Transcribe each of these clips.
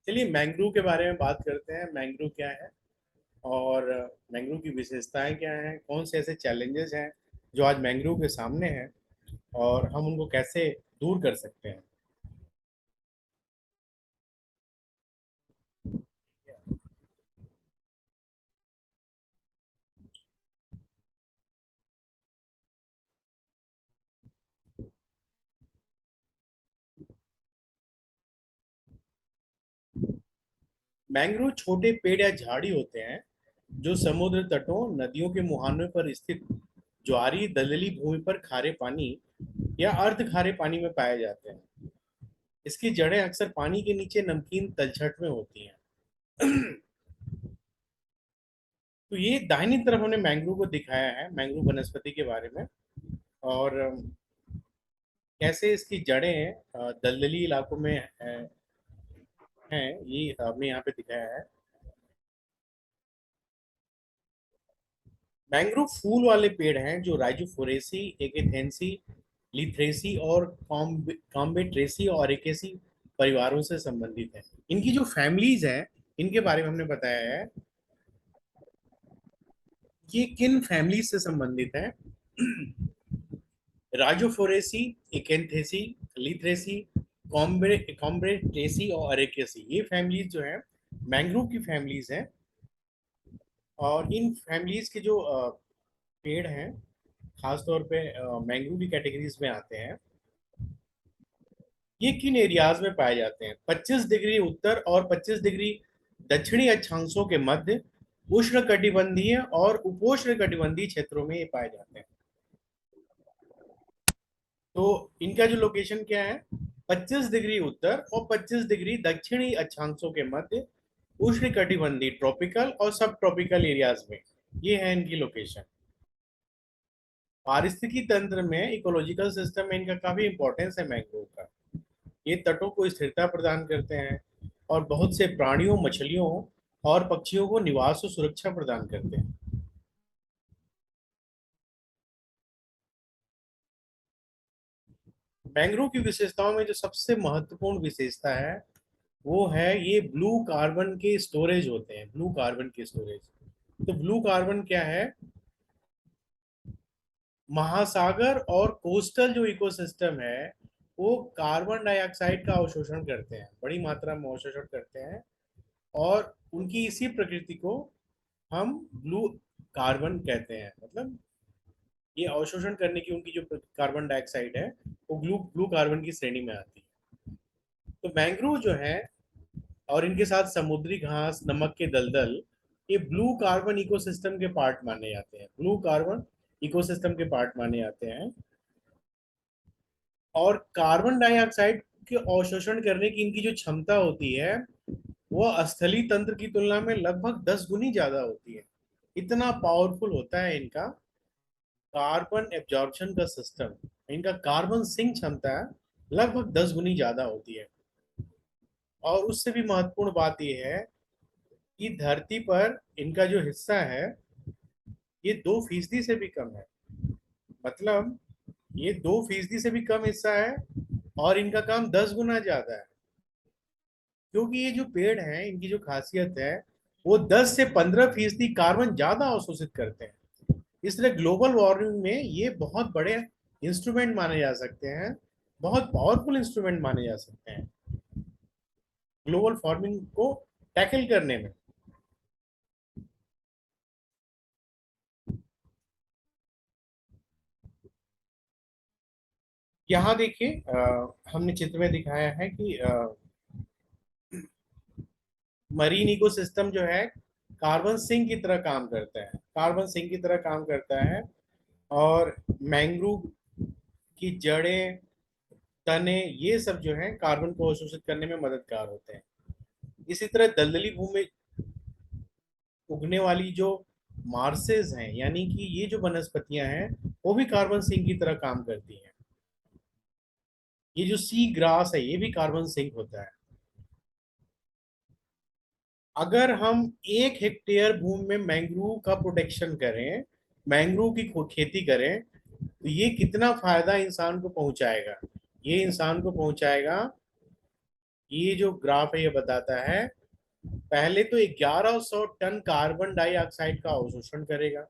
चलिए मैंग्रोव के बारे में बात करते हैं। मैंग्रोव क्या है और मैंग्रोव की विशेषताएं क्या हैं, कौन से ऐसे चैलेंजेस हैं जो आज मैंग्रोव के सामने हैं और हम उनको कैसे दूर कर सकते हैं। मैंग्रोव छोटे पेड़ या झाड़ी होते हैं जो समुद्र तटों, नदियों के मुहानों पर स्थित ज्वारी दलदली भूमि पर खारे पानी या अर्ध खारे पानी में पाए जाते हैं। इसकी जड़ें अक्सर पानी के नीचे नमकीन तलछट में होती हैं। तो ये दाहिनी तरफ हमने मैंग्रोव को दिखाया है, मैंग्रोव वनस्पति के बारे में। और कैसे इसकी जड़ें दलदली इलाकों में हैं, ये हमने यहाँ पे दिखाया है। मैंग्रोव फूल वाले पेड़ हैं जो राइजोफोरेसी, एकेथेंसी, लिथ्रेसी और कॉम्बेट्रेसी और एकेसी परिवारों से संबंधित है। इनकी जो फैमिलीज हैं, इनके बारे में हमने बताया है। ये किन फैमिलीज से संबंधित है? राइजोफोरेसी, एकेंथेसी, लिथ्रेसी, कॉम्बेट्रेसी और अरेकेसी, ये फैमिलीज जो है मैंग्रोव की फैमिलीज हैं। और इन फैमिलीज के जो पेड़ हैं खासतौर पे मैंग्रोव की कैटेगरीज में आते हैं। ये किन एरियाज में पाए जाते हैं? 25 डिग्री उत्तर और 25 डिग्री दक्षिणी अक्षांशों के मध्य उष्णकटिबंधीय और उपोष्णकटिबंधीय क्षेत्रों में ये पाए जाते हैं। तो इनका जो लोकेशन क्या है, 25 डिग्री उत्तर और 25 डिग्री दक्षिणी अक्षांशों के मध्य उष्णकटिबंधीय ट्रॉपिकल और सब ट्रॉपिकल एरियाज में ये है इनकी लोकेशन। पारिस्थितिकी तंत्र में, इकोलॉजिकल सिस्टम में इनका काफी इंपॉर्टेंस है मैंग्रोव का। ये तटों को स्थिरता प्रदान करते हैं और बहुत से प्राणियों, मछलियों और पक्षियों को निवास और सुरक्षा प्रदान करते हैं। मैंग्रोव की विशेषताओं में जो सबसे महत्वपूर्ण विशेषता है वो है ये ब्लू कार्बन के स्टोरेज होते हैं। ब्लू कार्बन के स्टोरेज। तो ब्लू कार्बन क्या है? महासागर और कोस्टल जो इकोसिस्टम है वो कार्बन डाइऑक्साइड का अवशोषण करते हैं, बड़ी मात्रा में अवशोषण करते हैं। और उनकी इसी प्रकृति को हम ब्लू कार्बन कहते हैं। मतलब ये अवशोषण करने की उनकी जो कार्बन डाइऑक्साइड है वो ब्लू ब्लू कार्बन की श्रेणी में आती है। तो मैंग्रोव जो है और इनके साथ समुद्री घास, नमक के दलदल, ये ब्लू कार्बन इकोसिस्टम के पार्ट माने जाते हैं। ब्लू कार्बन इकोसिस्टम के पार्ट माने जाते हैं। और कार्बन डाइऑक्साइड के अवशोषण करने की इनकी जो क्षमता होती है वो स्थलीय तंत्र की तुलना में लगभग 10 गुनी ज्यादा होती है। इतना पावरफुल होता है इनका कार्बन एब्जॉर्प्शन का सिस्टम। इनका कार्बन सिंक क्षमता लगभग 10 गुनी ज्यादा होती है। और उससे भी महत्वपूर्ण बात यह है कि धरती पर इनका जो हिस्सा है ये 2% से भी कम है। मतलब ये 2% से भी कम हिस्सा है और इनका काम 10 गुना ज्यादा है। क्योंकि ये जो पेड़ हैं इनकी जो खासियत है वो 10 से 15% कार्बन ज्यादा अवशोषित करते हैं। इसलिए ग्लोबल वार्मिंग में ये बहुत बड़े इंस्ट्रूमेंट माने जा सकते हैं, बहुत पावरफुल इंस्ट्रूमेंट माने जा सकते हैं ग्लोबल वार्मिंग को टैकल करने में। यहाँ देखिए हमने चित्र में दिखाया है कि मरीन इकोसिस्टम जो है कार्बन सिंक की तरह काम करता है, कार्बन सिंक की तरह काम करता है। और मैंग्रोव की जड़ें, तने, ये सब जो है कार्बन को अवशोषित करने में मददगार होते हैं। इसी तरह दलदली भूमि में उगने वाली जो मार्सेस हैं, यानी कि ये जो वनस्पतियां हैं वो भी कार्बन सिंक की तरह काम करती हैं। ये जो सी ग्रास है ये भी कार्बन सिंक होता है। अगर हम 1 हेक्टेयर भूमि में मैंग्रोव का प्रोटेक्शन करें, मैंग्रोव की खेती करें, तो ये कितना फायदा इंसान को पहुंचाएगा? ये इंसान को पहुंचाएगा ये जो ग्राफ है ये बताता है, पहले तो 1100 टन कार्बन डाइऑक्साइड का अवशोषण करेगा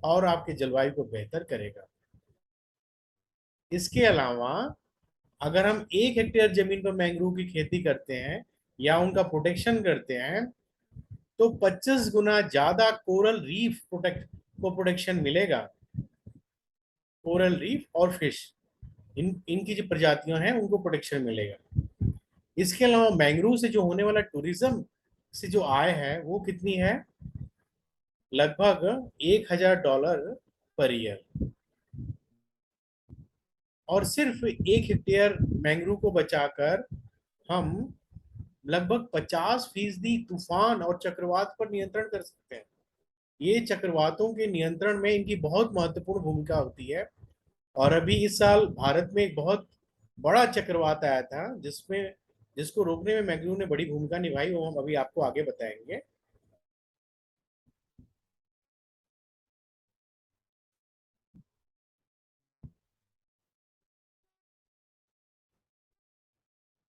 और आपके जलवायु को बेहतर करेगा। इसके अलावा अगर हम 1 हेक्टेयर जमीन पर मैंग्रोव की खेती करते हैं या उनका प्रोटेक्शन करते हैं, तो 25 गुना ज्यादा कोरल रीफ को प्रोटेक्शन मिलेगा। कोरल रीफ और फिश, इनकी जो प्रजातियां हैं उनको प्रोटेक्शन मिलेगा। इसके अलावा मैंग्रोव से जो होने वाला टूरिज्म से जो आय है वो कितनी है, लगभग $1,000 पर ईयर। और सिर्फ 1 हेक्टेयर मैंग्रोव को बचाकर हम लगभग 50% तूफान और चक्रवात पर नियंत्रण कर सकते हैं। ये चक्रवातों के नियंत्रण में इनकी बहुत महत्वपूर्ण भूमिका होती है। और अभी इस साल भारत में एक बहुत बड़ा चक्रवात आया था जिसको रोकने में मैंग्रोव ने बड़ी भूमिका निभाई, वो हम अभी आपको आगे बताएंगे।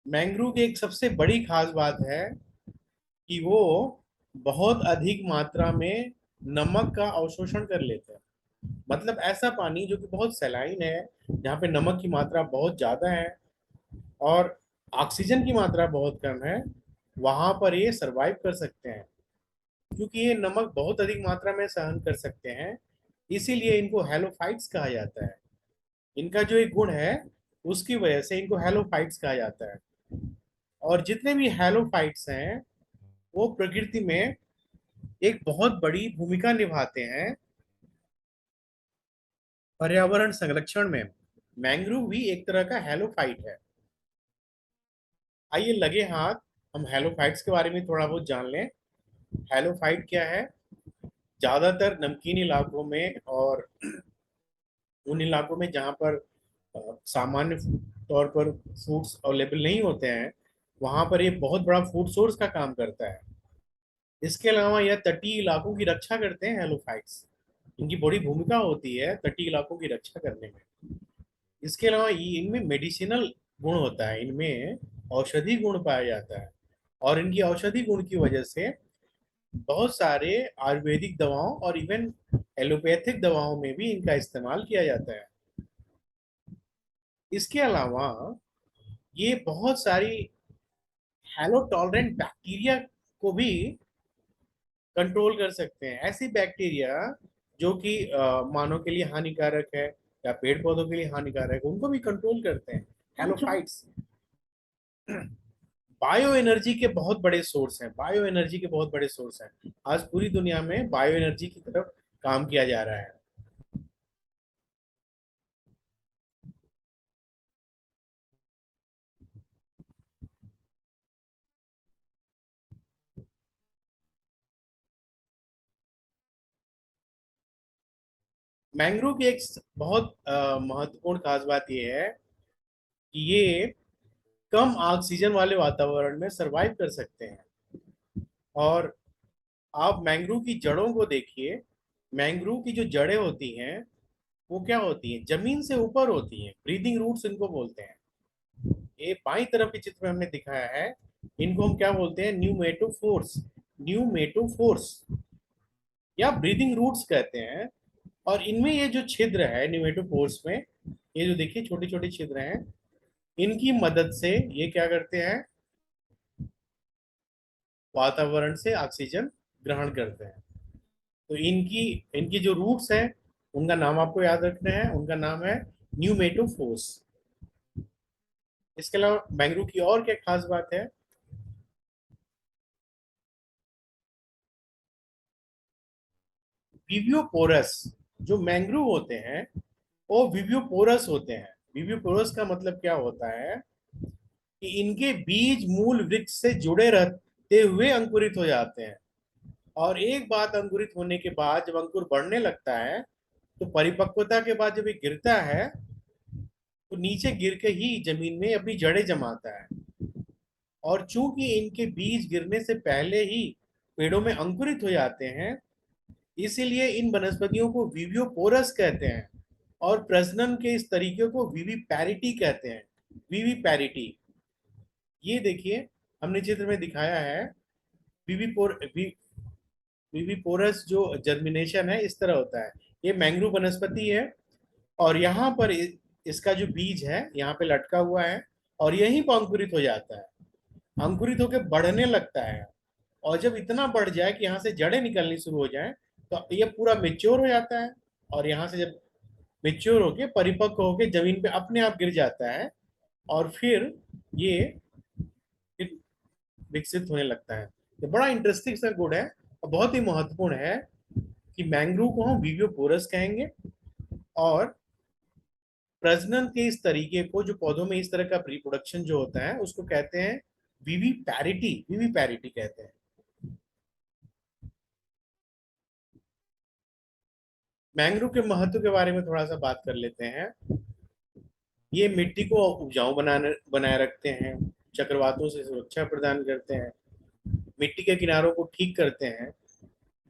मैंग्रोव की एक सबसे बड़ी खास बात है कि वो बहुत अधिक मात्रा में नमक का अवशोषण कर लेते हैं। मतलब ऐसा पानी जो कि बहुत सैलाइन है, जहाँ पे नमक की मात्रा बहुत ज्यादा है और ऑक्सीजन की मात्रा बहुत कम है, वहां पर ये सरवाइव कर सकते हैं। क्योंकि ये नमक बहुत अधिक मात्रा में सहन कर सकते हैं, इसीलिए इनको हेलोफाइट्स कहा जाता है। इनका जो एक गुण है उसकी वजह से इनको हेलोफाइट्स कहा जाता है। और जितने भी हेलोफाइट्स हैं वो प्रकृति में एक बहुत बड़ी भूमिका निभाते हैं पर्यावरण संरक्षण में। मैंग्रोव भी एक तरह का हेलोफाइट है। आइए लगे हाथ हम हेलोफाइट्स के बारे में थोड़ा बहुत जान लें। हेलोफाइट क्या है? ज्यादातर नमकीन इलाकों में और उन इलाकों में जहाँ पर सामान्य तौर पर फूड्स अवेलेबल नहीं होते हैं, वहां पर ये बहुत बड़ा फूड सोर्स का काम करता है। इसके अलावा यह तटीय इलाकों की रक्षा करते हैं हेलोफाइट्स। इनकी बड़ी भूमिका होती है तटीय इलाकों की रक्षा करने में। इसके अलावा ये इनमें मेडिसिनल गुण होता है, इनमें औषधि गुण पाया जाता है। और इनकी औषधि गुण की वजह से बहुत सारे आयुर्वेदिक दवाओं और इवन एलोपैथिक दवाओं में भी इनका इस्तेमाल किया जाता है। इसके अलावा ये बहुत सारी हैलो टॉलरेंट बैक्टीरिया को भी कंट्रोल कर सकते हैं। ऐसी बैक्टीरिया जो कि मानव के लिए हानिकारक है या पेड़ पौधों के लिए हानिकारक है, उनको भी कंट्रोल करते हैं हेलोफाइट्स। बायो एनर्जी के बहुत बड़े सोर्स हैं, बायो एनर्जी के बहुत बड़े सोर्स हैं। आज पूरी दुनिया में बायो एनर्जी की तरफ काम किया जा रहा है। मैंग्रोव की एक बहुत महत्वपूर्ण खास बात यह है कि ये कम ऑक्सीजन वाले वातावरण में सरवाइव कर सकते हैं। और आप मैंग्रोव की जड़ों को देखिए। मैंग्रोव की जो जड़ें होती हैं वो क्या होती हैं, जमीन से ऊपर होती हैं, ब्रीदिंग रूट्स इनको बोलते हैं। ये बाई तरफ के चित्र में हमने दिखाया है, इनको हम क्या बोलते हैं, न्यूमेटोफोर्स। न्यूमेटोफोर्स या ब्रीदिंग रूट्स कहते हैं। और इनमें ये जो छिद्र है न्यूमेटोफोर्स में, ये जो देखिए छोटे छोटे छिद्र हैं, इनकी मदद से ये क्या करते हैं, वातावरण से ऑक्सीजन ग्रहण करते हैं। तो इनकी इनकी जो रूट्स हैं उनका नाम आपको याद रखना है, उनका नाम है न्यूमेटोफोर्स। इसके अलावा मैंग्रोव की और क्या खास बात है, विवियोपोरस। जो मैंग्रोव होते हैं वो विवियोपोरस होते हैं। विवियोपोरस का मतलब क्या होता है कि इनके बीज मूल वृक्ष से जुड़े रहते हुए अंकुरित हो जाते हैं। और एक बात अंकुरित होने के बाद जब अंकुर बढ़ने लगता है, तो परिपक्वता के बाद जब ये गिरता है तो नीचे गिर के ही जमीन में अपनी जड़ें जमाता है। और चूंकि इनके बीज गिरने से पहले ही पेड़ों में अंकुरित हो जाते हैं, इसीलिए इन वनस्पतियों को विवियोपोरस कहते हैं। और प्रजनन के इस तरीके को विविपैरिटी कहते हैं। विविपैरिटी। ये देखिए, हमने चित्र में दिखाया है, विविपोर विविपोरस जो जर्मिनेशन है इस तरह होता है। ये मैंग्रोव वनस्पति है, और यहाँ पर इसका जो बीज है यहाँ पे लटका हुआ है, और यहीं पर अंकुरित हो जाता है, अंकुरित होकर बढ़ने लगता है। और जब इतना बढ़ जाए कि यहाँ से जड़ें निकलनी शुरू हो जाए, तो ये पूरा मेच्योर हो जाता है। और यहाँ से जब मेच्योर होके परिपक्व होके जमीन पे अपने आप गिर जाता है, और फिर ये फिर विकसित होने लगता है। ये बड़ा इंटरेस्टिंग सा गुण है, और बहुत ही महत्वपूर्ण है कि मैंग्रोव को हम विवियोपोरस कहेंगे। और प्रजनन के इस तरीके को, जो पौधों में इस तरह का रिप्रोडक्शन जो होता है, उसको कहते हैं विविपैरिटी, विविपैरिटी कहते हैं। मैंग्रोव के महत्व के बारे में थोड़ा सा बात कर लेते हैं। ये मिट्टी को उपजाऊ बनाए रखते हैं, चक्रवातों से सुरक्षा प्रदान करते हैं, मिट्टी के किनारों को ठीक करते हैं,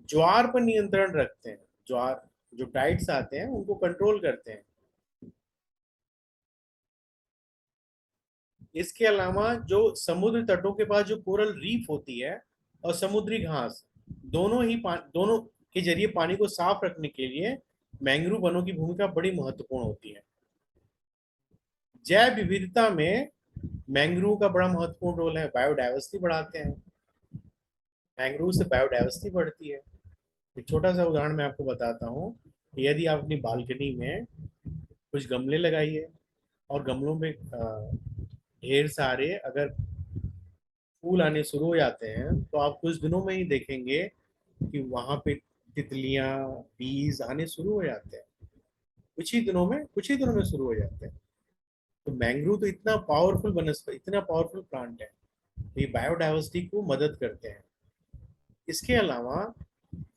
ज्वार पर नियंत्रण रखते हैं, ज्वार जो टाइड्स आते हैं उनको कंट्रोल करते हैं। इसके अलावा जो समुद्र तटों के पास जो कोरल रीफ होती है, और समुद्री घास, दोनों के जरिए पानी को साफ रखने के लिए मैंग्रोव वनों की भूमिका बड़ी महत्वपूर्ण होती है। जैव विविधता में मैंग्रोव का बड़ा महत्वपूर्ण रोल है, बायोडाइवर्सिटी बढ़ाते हैं। मैंग्रोव से बायोडाइवर्सिटी बढ़ती है। एक छोटा सा उदाहरण मैं आपको बताता हूँ। यदि आप अपनी बालकनी में कुछ गमले लगाइए, और गमलों में ढेर सारे अगर फूल आने शुरू हो जाते हैं, तो आप कुछ दिनों में ही देखेंगे कि वहां पे तितलियां, बीज आने शुरू हो जाते हैं। कुछ ही दिनों में शुरू हो जाते हैं। तो मैंग्रोव तो इतना पावरफुल वनस्पति, इतना पावरफुल प्लांट है, तो ये बायोडाइवर्सिटी को मदद करते हैं। इसके अलावा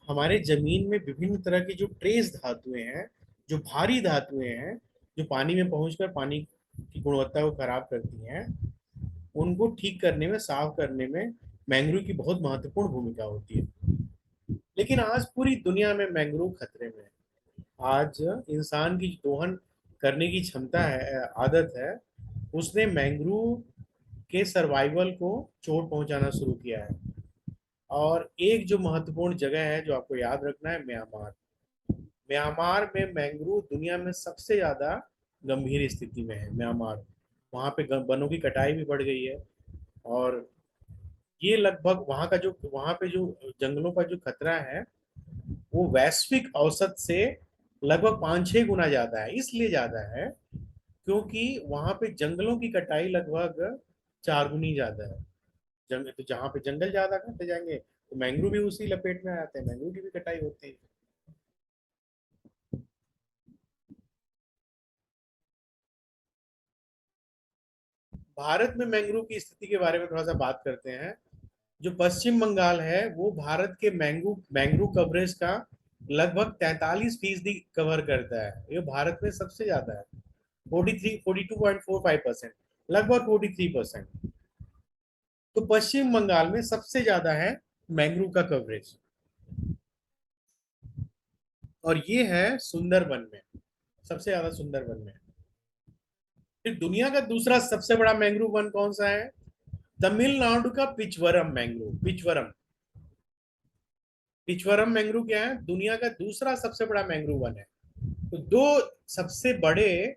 हमारे जमीन में विभिन्न तरह की जो ट्रेस धातुएं हैं, जो भारी धातुएं हैं, जो पानी में पहुंचकर पानी की गुणवत्ता को खराब करती हैं, उनको ठीक करने में, साफ करने में मैंग्रोव की बहुत महत्वपूर्ण भूमिका होती है। लेकिन आज पूरी दुनिया में मैंग्रोव खतरे में है। आज इंसान की दोहन करने की क्षमता है, आदत है, उसने मैंग्रोव के सर्वाइवल को चोट पहुंचाना शुरू किया है। और एक जो महत्वपूर्ण जगह है जो आपको याद रखना है, म्यांमार। म्यांमार में मैंग्रोव दुनिया में सबसे ज्यादा गंभीर स्थिति में है, म्यांमार। वहाँ पे वनों की कटाई भी बढ़ गई है। और ये लगभग वहाँ पे जो जंगलों का जो खतरा है, वो वैश्विक औसत से लगभग 5-6 गुना ज्यादा है। इसलिए ज्यादा है क्योंकि वहाँ पे जंगलों की कटाई लगभग 4 गुनी ज्यादा है। तो जहाँ पे जंगल ज्यादा काटे जाएंगे, तो मैंग्रोव भी उसी लपेट में आते हैं, मैंग्रोव की भी कटाई होती है। भारत में मैंग्रोव की स्थिति के बारे में थोड़ा सा बात करते हैं। जो पश्चिम बंगाल है, वो भारत के मैंग्रोव मैंग्रोव कवरेज का लगभग 43% कवर करता है। ये भारत में सबसे ज्यादा है, 42.45%, लगभग 43%। तो पश्चिम बंगाल में सबसे ज्यादा है मैंग्रोव का कवरेज। और ये है सुंदरबन में, सबसे ज्यादा सुंदरबन में। फिर दुनिया का दूसरा सबसे बड़ा मैंग्रोव वन कौन सा है? तमिलनाडु का पिचवरम मैंग्रोव, पिचवरम। पिचवरम मैंग्रोव क्या है? दुनिया का दूसरा सबसे बड़ा मैंग्रोव वन है। तो दो सबसे बड़े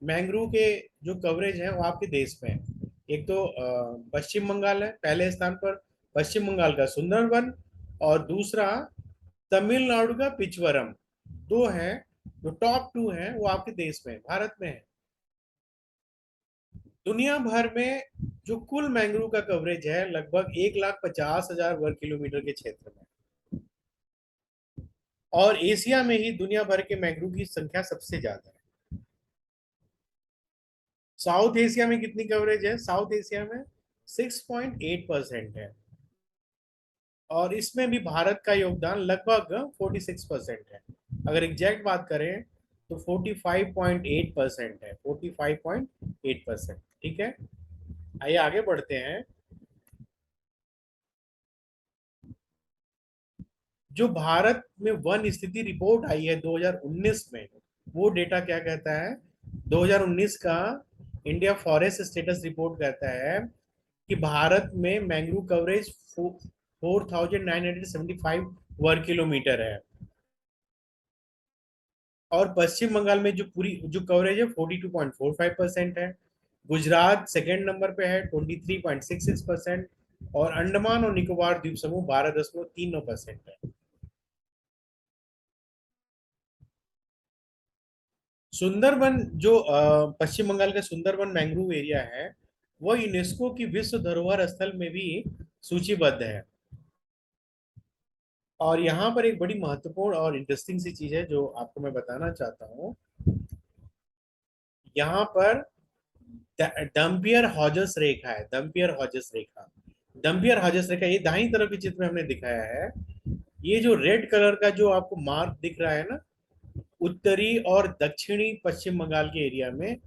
मैंग्रोव के जो कवरेज है वो आपके देश में है। एक तो पश्चिम बंगाल है पहले स्थान पर, पश्चिम बंगाल का सुंदरवन। और दूसरा तमिलनाडु का पिचवरम। दो हैं, जो टॉप टू हैं, वो आपके देश में, भारत में है। दुनिया भर में जो कुल मैंग्रोव का कवरेज है, लगभग 1,50,000 वर्ग किलोमीटर के क्षेत्र में। और एशिया में ही दुनिया भर के मैंग्रोव की संख्या सबसे ज्यादा है। साउथ एशिया में कितनी कवरेज है? साउथ एशिया में 6.8% है। और इसमें भी भारत का योगदान लगभग 46% है। अगर एग्जैक्ट बात करें तो 45.8% है, 45.8%। ठीक है, आइए आगे बढ़ते हैं। जो भारत में वन स्थिति रिपोर्ट आई है 2019 में, वो डेटा क्या कहता है? 2019 का इंडिया फॉरेस्ट स्टेटस रिपोर्ट कहता है कि भारत में मैंग्रोव कवरेज 4,975 वर्ग किलोमीटर है, और पश्चिम बंगाल में जो पूरी जो कवरेज है 42.45% है। गुजरात सेकेंड नंबर पे है 23.66%, और अंडमान और निकोबार द्वीप समूह 12.39% है। सुंदरबन जो पश्चिम बंगाल का सुंदरबन मैंग्रोव एरिया है, वो यूनेस्को की विश्व धरोहर स्थल में भी सूचीबद्ध है। और यहाँ पर एक बड़ी महत्वपूर्ण और इंटरेस्टिंग सी चीज है जो आपको मैं बताना चाहता हूँ। यहाँ पर डम्पियर हॉजस रेखा है, डम्पियर हॉजस रेखा। डम्पियर हॉजस रेखा ये दाहिनी तरफ के चित्र में हमने दिखाया है। ये जो रेड कलर का जो आपको मार्क दिख रहा है ना, उत्तरी और दक्षिणी पश्चिम बंगाल के एरिया में,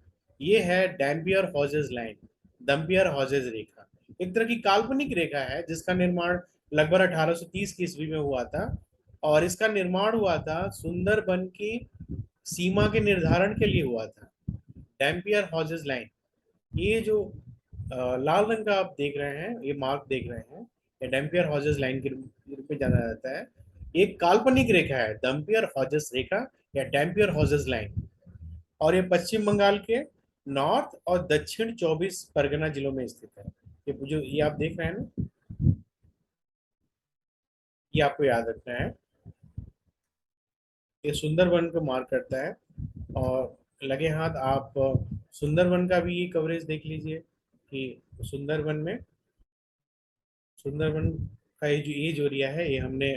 ये है Dampier Hodges line, Dampier Hodges रेखा। एक तरह की काल्पनिक रेखा है जिसका निर्माण लगभग 1830 की ईस्वी में हुआ था, और इसका निर्माण हुआ था सुंदरबन की सीमा के निर्धारण के लिए हुआ था। डैम्पियर हॉजेस लाइन, ये जो लाल रंग का आप देख रहे हैं, ये मार्क देख रहे हैं, ये डैम्पियर हॉजेस लाइन के रूप में जाना जाता है। एक काल्पनिक रेखा है डम्पियर हॉजेस रेखा या डैम्पियर हॉजेस लाइन, और ये पश्चिम बंगाल के नॉर्थ और दक्षिण 24 परगना जिलों में स्थित है। ये जो ये आप देख रहे हैं ना, ये आपको याद रखना है। ये सुंदरबन को मार्क करता है, और लगे हाथ आप सुंदरबन का भी ये कवरेज देख लीजिए कि सुंदरबन में, सुंदरबन का ये जो एरिया है, ये हमने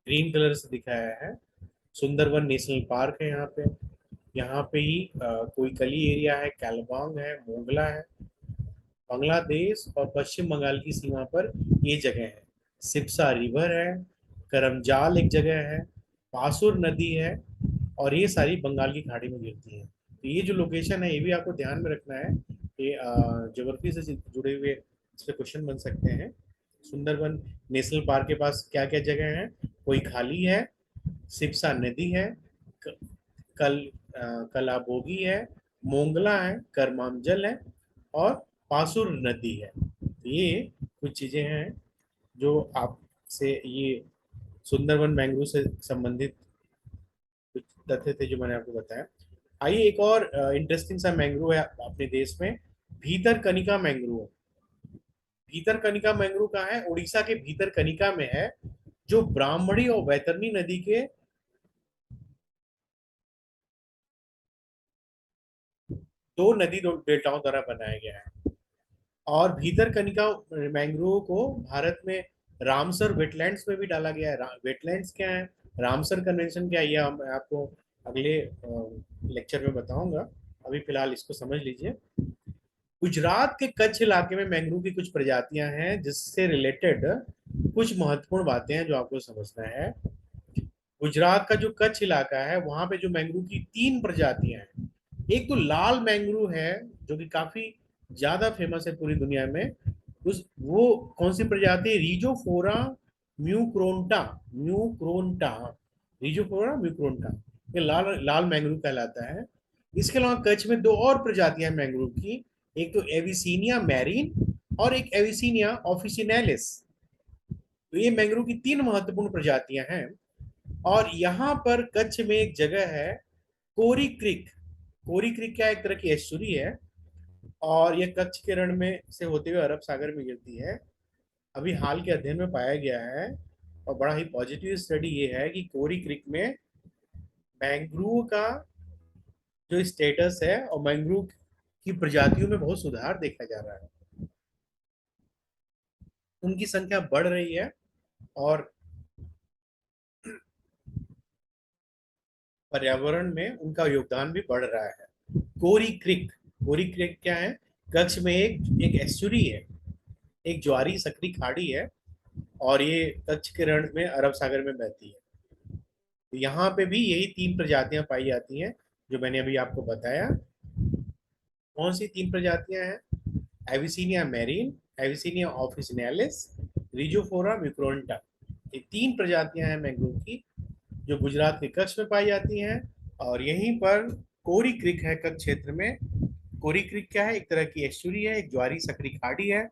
ग्रीन कलर से दिखाया है। सुंदरबन नेशनल पार्क है यहाँ पे। यहाँ पे ही कोई कली एरिया है, कैलबांग है, मोगला है। बांग्लादेश और पश्चिम बंगाल की सीमा पर ये जगह है। सिप्सा रिवर है, करमजाल एक जगह है, पासुर नदी है, और ये सारी बंगाल की खाड़ी में गिरती है। तो ये जो लोकेशन है ये भी आपको ध्यान में रखना है। ये ज्योग्राफी से जुड़े हुए इस पे क्वेश्चन बन सकते हैं। सुंदरबन नेशनल पार्क के पास क्या क्या जगह है? कोई खाली है, सिप्सा नदी है, क- कल कलाबोगी है, मोंगला है, करमामजल है, और पासुर नदी है। तो ये कुछ चीजें हैं जो आपसे ये सुंदरबन मैंग्रोव से संबंधित कुछ तथ्य थे जो मैंने आपको बताया। आइए एक और इंटरेस्टिंग सा मैंग्रोव है अपने देश में, भीतरकनिका मैंग्रोव। भीतरकनिका मैंग्रोव कहाँ है? उड़ीसा के भीतरकनिका में है, जो ब्राह्मणी और वैतरणी नदी के दो नदी डेल्टाओं द्वारा बनाया गया है। और भीतरकनिका मैंग्रोव को भारत में रामसर वेटलैंड्स में भी डाला गया है। वेटलैंड्स क्या है, रामसर कन्वेंशन क्या है, ये मैं आपको अगले लेक्चर में बताऊंगा। अभी फिलहाल इसको समझ लीजिए। गुजरात के कच्छ इलाके में मैंग्रोव की कुछ प्रजातियां हैं जिससे रिलेटेड कुछ महत्वपूर्ण बातें हैं जो आपको समझना है। गुजरात का जो कच्छ इलाका है, वहां पे जो मैंग्रोव की तीन प्रजातियां हैं। एक तो लाल मैंग्रोव है जो कि काफी ज्यादा फेमस है पूरी दुनिया में। उस वो कौन सी प्रजाति है? रिजोफोरा म्यूक्रोंटा, म्यूक्रोंटा, रिजोफोरा म्यूक्रोंटा। ये लाल लाल मैंग्रोव कहलाता है। इसके अलावा कच्छ में दो और प्रजातियां हैं मैंग्रोव की। एक तो एविसीनिया मैरीन, और एक एविसीनिया ऑफिसिनेलिस। तो ये मैंग्रोव की तीन महत्वपूर्ण प्रजातियां हैं। और यहाँ पर कच्छ में एक जगह है, कोरी क्रिक। कोरी क्रिक क्या, एक तरह की एस्चुरी है, और यह कच्छ के रण में से होते हुए अरब सागर में गिरती है। अभी हाल के अध्ययन में पाया गया है, और बड़ा ही पॉजिटिव स्टडी ये है कि कोरी क्रिक में मैंग्रोव का जो स्टेटस है और मैंग्रोव की प्रजातियों में बहुत सुधार देखा जा रहा है। उनकी संख्या बढ़ रही है, और पर्यावरण में उनका योगदान भी बढ़ रहा है। कोरी क्रिक, कोरी क्रिक क्या है? कच्छ में एक एक एस्चुरी है, एक ज्वारी सकरी खाड़ी है, और ये कच्छ के रण में अरब सागर में बहती है। तो यहाँ पे भी यही तीन प्रजातियां पाई जाती हैं जो मैंने अभी आपको बताया। कौन सी तीन प्रजातियां हैं? एविसीनिया मैरीन, एविसीनिया ऑफिसिनालिस, रिजोफोरा म्यूक्रोंटा। ये तीन प्रजातियां हैं मैंग्रोव की जो गुजरात के कच्छ में पाई जाती हैं। और यहीं पर कोरी क्रिक है कच्छ क्षेत्र में। कोरी क्रिक क्या है? एक तरह की एस्चुरी है, एक ज्वारी सकरी खाड़ी है,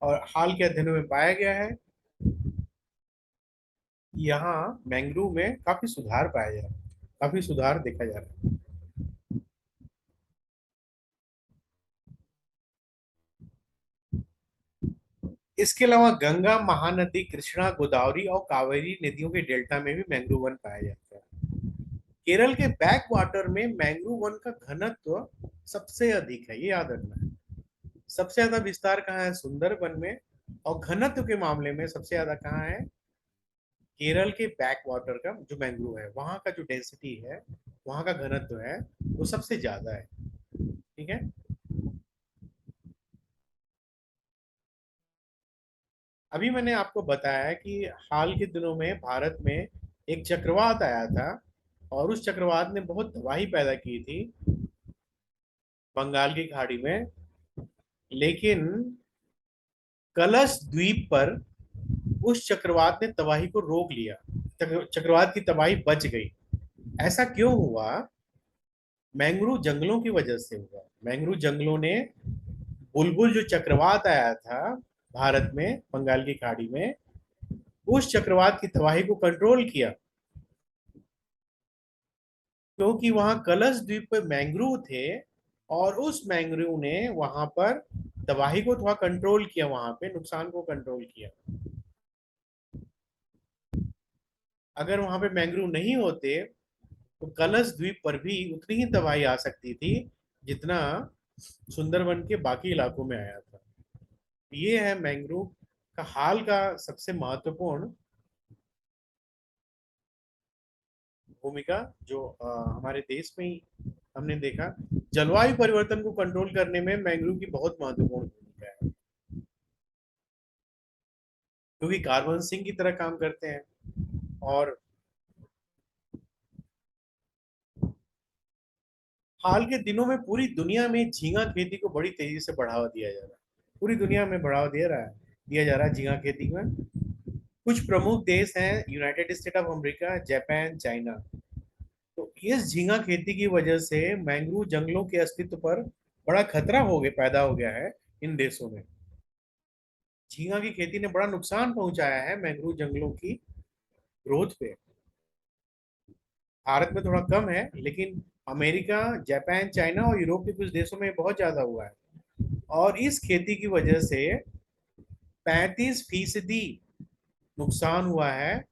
और हाल के अध्ययनों में पाया गया है यहाँ मैंग्रोव में काफी सुधार पाया जा रहा है, काफी सुधार देखा जा रहा है। इसके अलावा गंगा, महानदी, कृष्णा, गोदावरी और कावेरी नदियों के डेल्टा में भी मैंग्रोव वन पाया जाता है। केरल के बैक वाटर में मैंग्रोव वन का घनत्व सबसे अधिक है, ये याद रखना है। सबसे ज्यादा विस्तार कहाँ है? सुंदरबन में। और घनत्व के मामले में सबसे ज्यादा कहाँ है? केरल के बैक वाटर का जो मैंग्रोव है वहां का जो डेंसिटी है, वहां का घनत्व है, वो सबसे ज्यादा है। ठीक है। अभी मैंने आपको बताया कि हाल के दिनों में भारत में एक चक्रवात आया था और उस चक्रवात ने बहुत तबाही पैदा की थी बंगाल की खाड़ी में। लेकिन कलश द्वीप पर उस चक्रवात ने तबाही को रोक लिया। चक्रवात की तबाही बच गई। ऐसा क्यों हुआ? मैंग्रोव जंगलों की वजह से हुआ। मैंग्रोव जंगलों ने बुलबुल जो चक्रवात आया था भारत में बंगाल की खाड़ी में, उस चक्रवात की तबाही को कंट्रोल किया। क्योंकि वहां कलश द्वीप पे मैंग्रोव थे और उस मैंग्रोव ने वहां पर तबाही को थोड़ा कंट्रोल किया, वहां पे नुकसान को कंट्रोल किया। अगर वहां पे मैंग्रोव नहीं होते तो कलश द्वीप पर भी उतनी ही तबाही आ सकती थी जितना सुंदरबन के बाकी इलाकों में आया था। ये है मैंग्रोव का हाल का सबसे महत्वपूर्ण भूमिका जो हमारे देश में ही हमने देखा। जलवायु परिवर्तन को कंट्रोल करने में मैंग्रोव की बहुत महत्वपूर्ण भूमिका है, क्योंकि कार्बन सिंक की तरह काम करते हैं। और हाल के दिनों में पूरी दुनिया में झींगा खेती को बड़ी तेजी से बढ़ावा दिया जा रहा है। पूरी दुनिया में बढ़ावा दिया जा रहा है झींगा खेती में। कुछ प्रमुख देश हैं United state of America, Japan, China. तो इस झींगा खेती की वजह से मैंग्रोव जंगलों के अस्तित्व पर बड़ा खतरा पैदा हो गया है इन देशों में। झींगा की खेती ने बड़ा नुकसान पहुंचाया है मैंग्रोव जंगलों की ग्रोथ पे। भारत में थोड़ा कम है, लेकिन अमेरिका, जापान, चाइना और यूरोप के कुछ देशों में बहुत ज्यादा हुआ है। और इस खेती की वजह से 35% नुकसान हुआ है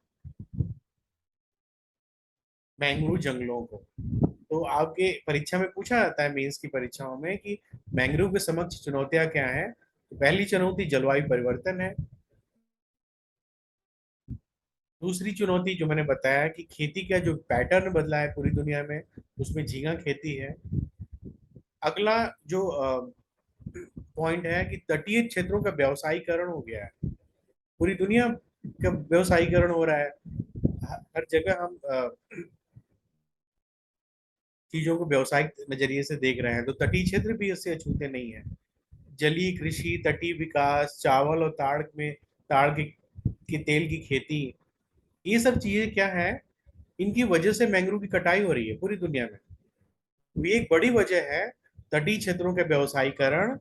मैंग्रोव जंगलों को। तो आपके परीक्षा में पूछा जाता है, मेंस की परीक्षाओं में, कि मैंग्रोव के समक्ष चुनौतियां क्या हैं। तो पहली चुनौती जलवायु परिवर्तन है। दूसरी चुनौती जो मैंने बताया कि खेती का जो पैटर्न बदला है पूरी दुनिया में, उसमें झींगा खेती है। अगला जो पॉइंट है कि तटीय क्षेत्रों का व्यवसायीकरण हो गया है। पूरी दुनिया का व्यवसायीकरण हो रहा है। हर जगह हम चीजों को व्यवसायिक नजरिए से देख रहे हैं, तो तटीय क्षेत्र भी इससे अछूते नहीं है। जलीय कृषि, तटीय विकास, चावल और ताड़ के तेल की खेती, ये सब चीजें क्या है, इनकी वजह से मैंग्रोव की कटाई हो रही है पूरी दुनिया में। तो ये एक बड़ी वजह है तटीय क्षेत्रों के व्यवसायीकरण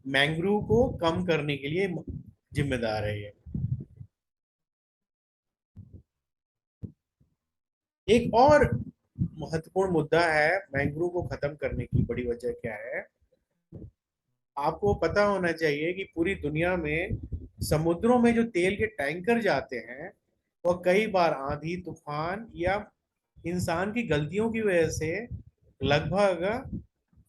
मैंग्रोव को कम करने के लिए जिम्मेदार है ये। एक और महत्वपूर्ण मुद्दा है मैंग्रोव को खत्म करने की बड़ी वजह क्या है। आपको पता होना चाहिए कि पूरी दुनिया में समुद्रों में जो तेल के टैंकर जाते हैं, वह कई बार आंधी तूफान या इंसान की गलतियों की वजह से लगभग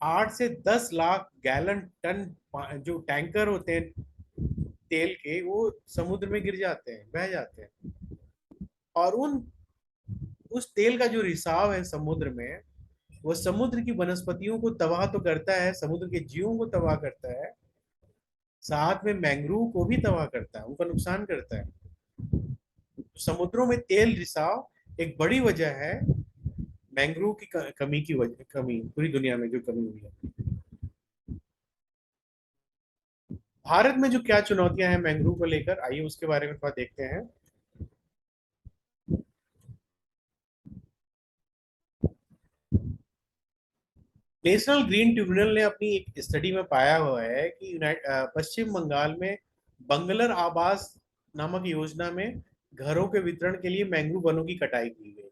8 से 10 लाख गैलन टन जो टैंकर होते हैं तेल के, वो समुद्र में गिर जाते हैं, बह जाते हैं। और उस तेल का जो रिसाव है समुद्र में, वो समुद्र की वनस्पतियों को तबाह तो करता है, समुद्र के जीवों को तबाह करता है, साथ में मैंग्रोव को भी तबाह करता है, उनका नुकसान करता है। तो समुद्रों में तेल रिसाव एक बड़ी वजह है मैंग्रोव की कमी की वजह, कमी पूरी दुनिया में जो कमी हुई है। भारत में जो क्या चुनौतियां हैं मैंग्रोव को लेकर, आइए उसके बारे में थोड़ा देखते हैं। नेशनल ग्रीन ट्रिब्यूनल ने अपनी एक स्टडी में पाया हुआ है कि पश्चिम बंगाल में बंगलर आवास नामक योजना में घरों के वितरण के लिए मैंग्रोव वनों की कटाई की गई।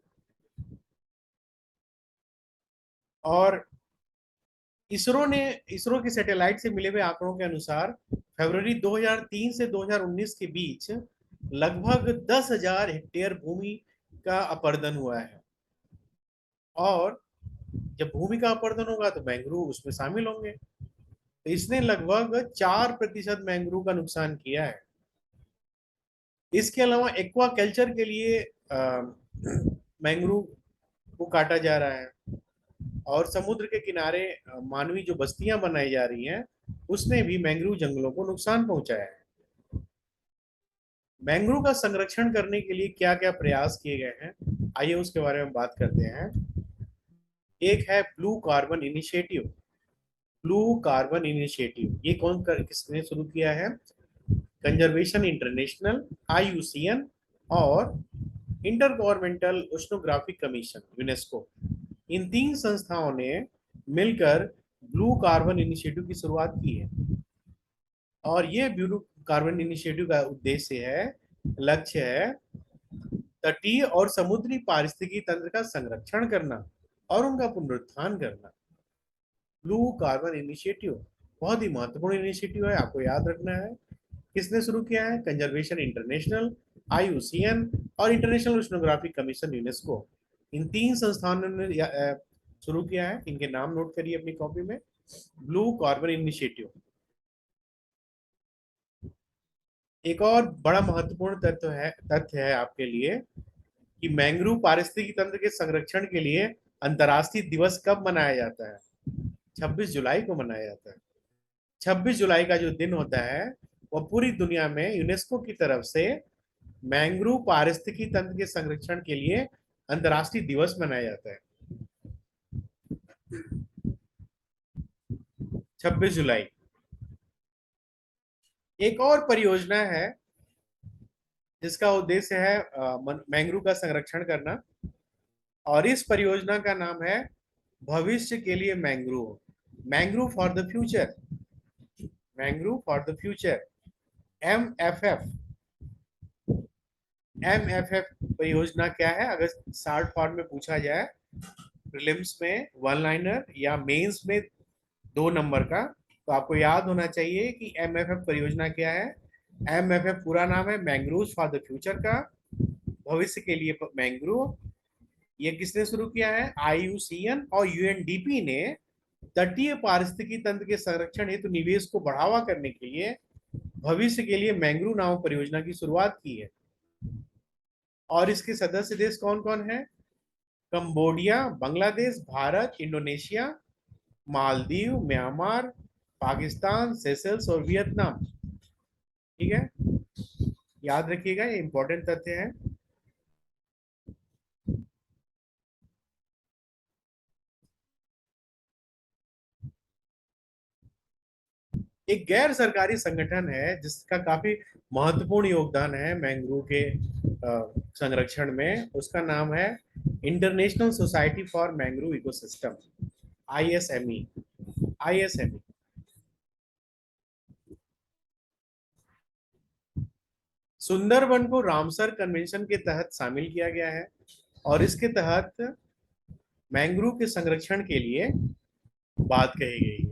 और इसरो के सैटेलाइट से मिले हुए आंकड़ों के अनुसार फरवरी 2003 से 2019 के बीच लगभग 10,000 हेक्टेयर भूमि का अपरदन हुआ है। और जब भूमि का अपरदन होगा तो मैंग्रोव उसमें शामिल होंगे। तो इसने लगभग 4% मैंग्रोव का नुकसान किया है। इसके अलावा एक्वा कल्चर के लिए मैंग्रोव को काटा जा रहा है। और समुद्र के किनारे मानवी जो बस्तियां बनाई जा रही हैं उसने भी मैंग्रोव जंगलों को नुकसान पहुंचाया है। मैंग्रोव का संरक्षण करने के लिए क्या क्या प्रयास किए गए हैं, आइए उसके बारे में बात करते हैं। एक है blue carbon initiative. Blue carbon initiative ये किसने शुरू किया है? कंजर्वेशन इंटरनेशनल, IUCN और intergovernmental oceanographic commission UNESCO, इन 3 संस्थाओं ने मिलकर ब्लू कार्बन इनिशिएटिव की शुरुआत की है। और ये ब्लू कार्बन इनिशिएटिव का उद्देश्य है, लक्ष्य है तटीय और समुद्री पारिस्थितिकी तंत्र का संरक्षण करना और उनका पुनरुत्थान करना। ब्लू कार्बन इनिशिएटिव बहुत ही महत्वपूर्ण इनिशिएटिव है, आपको याद रखना है। किसने शुरू किया है? कंजर्वेशन इंटरनेशनल, IUCN और इंटरनेशनल ओशनोग्राफिक कमीशन यूनेस्को, इन 3 संस्थानों ने शुरू किया है। इनके नाम नोट करिए अपनी कॉपी में। Blue carbon initiative. एक और बड़ा महत्वपूर्ण तथ्य है आपके लिए कि मैंग्रोव पारिस्थितिकी तंत्र के संरक्षण के लिए अंतर्राष्ट्रीय दिवस कब मनाया जाता है? 26 जुलाई को मनाया जाता है। 26 जुलाई का जो दिन होता है वह पूरी दुनिया में यूनेस्को की तरफ से मैंग्रोव पारिस्थितिकी तंत्र के संरक्षण के लिए अंतर्राष्ट्रीय दिवस मनाया जाता है। 26 जुलाई। एक और परियोजना है जिसका उद्देश्य है मैंग्रोव का संरक्षण करना, और इस परियोजना का नाम है भविष्य के लिए mangrove, mangrove for the future, mangrove for the future, MFF। MFF परियोजना क्या है? अगर शॉर्ट फॉर्म में पूछा जाए, प्रीलिम्स में वन लाइनर या मेंस में 2 नंबर का, तो आपको याद होना चाहिए कि MFF परियोजना क्या है। MFF पूरा नाम है मैंग्रोव फॉर द फ्यूचर का, भविष्य के लिए मैंग्रोव। ये किसने शुरू किया है? IUCN और UNDP ने तटीय पारिस्थितिकी तंत्र के संरक्षण हेतु निवेश को बढ़ावा करने के लिए भविष्य के लिए मैंग्रोव नामक परियोजना की शुरुआत की है। और इसके सदस्य देश कौन कौन है? Cambodia, Bangladesh, Bharat, Indonesia, Maldives, Myanmar, Pakistan, Seychelles और वियतनाम। ठीक है, याद रखिएगा, ये इंपॉर्टेंट तथ्य है। एक गैर सरकारी संगठन है जिसका काफी महत्वपूर्ण योगदान है मैंग्रोव के संरक्षण में, उसका नाम है international society for mangrove ecosystem, ISME। ISME Sundarban को रामसर कन्वेंशन के तहत शामिल किया गया है, और इसके तहत मैंग्रोव के संरक्षण के लिए बात कही गई है।